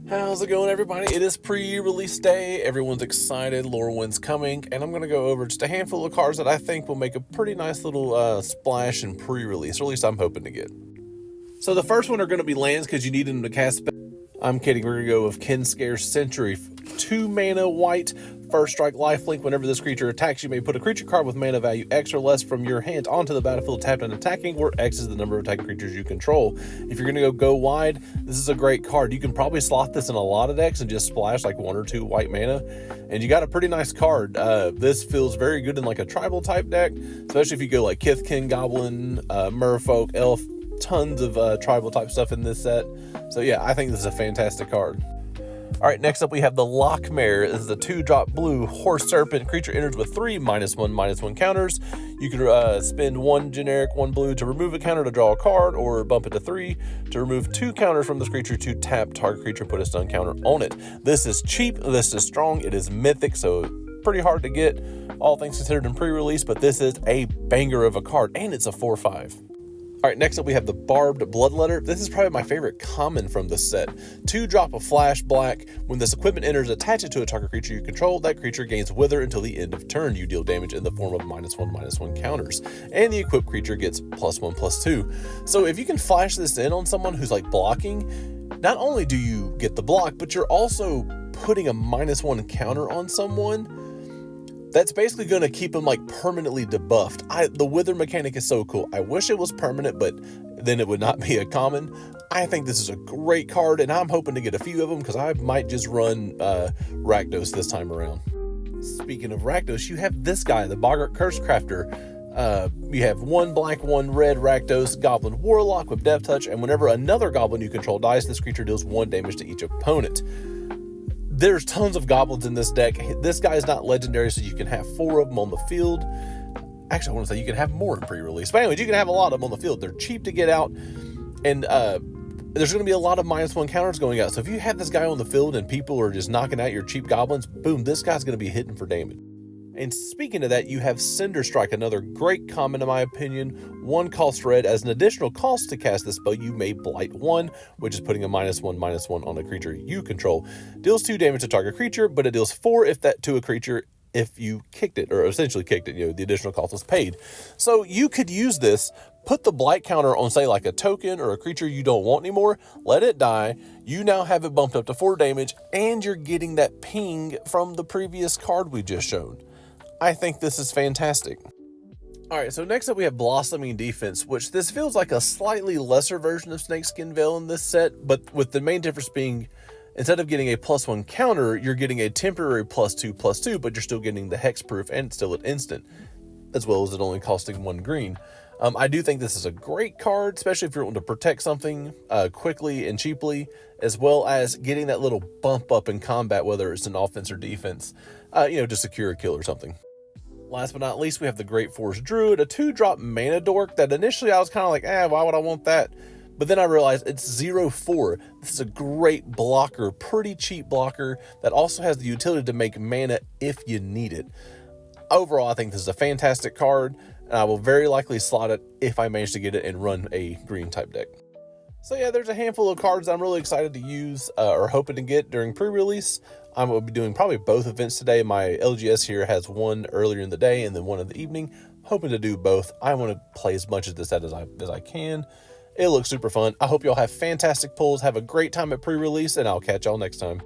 How's it going, everybody? It is pre-release day. Everyone's excited. Lorwyn's coming, and I'm going to go over just a handful of cards that I think will make a pretty nice little splash in pre-release, or at least I'm hoping to get. So the first one are going to be lands because you need them to cast spells. I'm kidding. We're going to go with Kinscare's Century. 2 mana white, first strike lifelink. Whenever this creature attacks, you may put a creature card with mana value X or less from your hand onto the battlefield tapped and attacking, where X is the number of attacking creatures you control. If you're going to go wide, this is a great card. You can probably slot this in a lot of decks and just splash like 1 or 2 white mana, and you got a pretty nice card. This feels very good in like a tribal type deck, especially if you go like Kithkin, Goblin, Merfolk, Elf. Tons of tribal type stuff in this set. So yeah, I think this is a fantastic card. All right, next up we have the Lockmare. This is a 2-drop blue horse serpent. Creature enters with 3 -1/-1 counters. You can spend 1 generic, 1 blue to remove a counter to draw a card, or bump it to 3 to remove 2 counters from this creature to tap target creature, put a stun counter on it. This is cheap, this is strong, it is mythic, so pretty hard to get, all things considered in pre-release, but this is a banger of a card, and it's a 4/5. All right, next up we have the Barbed Bloodletter. This is probably my favorite common from this set. 2-drop of flash black. When this equipment enters, attach it to a target creature you control. That creature gains Wither until the end of turn. You deal damage in the form of -1/-1 counters. And the equipped creature gets +1/+2. So if you can flash this in on someone who's like blocking, not only do you get the block, but you're also putting a -1 counter on someone. That's basically going to keep them like permanently debuffed. The Wither mechanic is so cool. I wish it was permanent, but then it would not be a common. I think this is a great card, and I'm hoping to get a few of them because I might just run Rakdos this time around. Speaking of Rakdos, you have this guy, the Boggart Cursecrafter. You have 1 black, 1 red Rakdos Goblin Warlock with Death Touch, and whenever another goblin you control dies, this creature deals 1 damage to each opponent. There's tons of goblins in this deck. This guy is not legendary, so you can have 4 of them on the field. Actually, I want to say you can have more in pre-release. But anyways, you can have a lot of them on the field. They're cheap to get out, and there's going to be a lot of -1 counters going out. So if you have this guy on the field and people are just knocking out your cheap goblins, boom, this guy's going to be hitting for damage. And speaking of that, you have Cinder Strike, another great common in my opinion. 1 cost red. As an additional cost to cast this spell, you may Blight 1, which is putting a -1/-1 on a creature you control. Deals 2 damage to target creature, but it deals 4 if that to a creature if you kicked it, or essentially kicked it. You know, the additional cost was paid. So you could use this, put the blight counter on, say, like a token or a creature you don't want anymore, let it die. You now have it bumped up to 4 damage, and you're getting that ping from the previous card we just showed. I think this is fantastic. All right, so next up we have Blossoming Defense, which this feels like a slightly lesser version of Snakeskin Veil in this set, but with the main difference being, instead of getting a +1 counter, you're getting a temporary +2/+2, but you're still getting the hexproof and still at instant, as well as it only costing 1 green. I do think this is a great card, especially if you're wanting to protect something quickly and cheaply, as well as getting that little bump up in combat, whether it's an offense or defense, to secure a kill or something. Last but not least, we have the Great Forest Druid, a 2-drop mana dork that initially I was kind of like, why would I want that? But then I realized it's 0/4. This is a great blocker, pretty cheap blocker that also has the utility to make mana if you need it. Overall, I think this is a fantastic card, and I will very likely slot it if I manage to get it and run a green type deck. So yeah, there's a handful of cards I'm really excited to use or hoping to get during pre-release. I will be doing probably both events today. My LGS here has one earlier in the day and then one in the evening. Hoping to do both. I want to play as much of this set as I can. It looks super fun. I hope y'all have fantastic pulls. Have a great time at pre-release, and I'll catch y'all next time.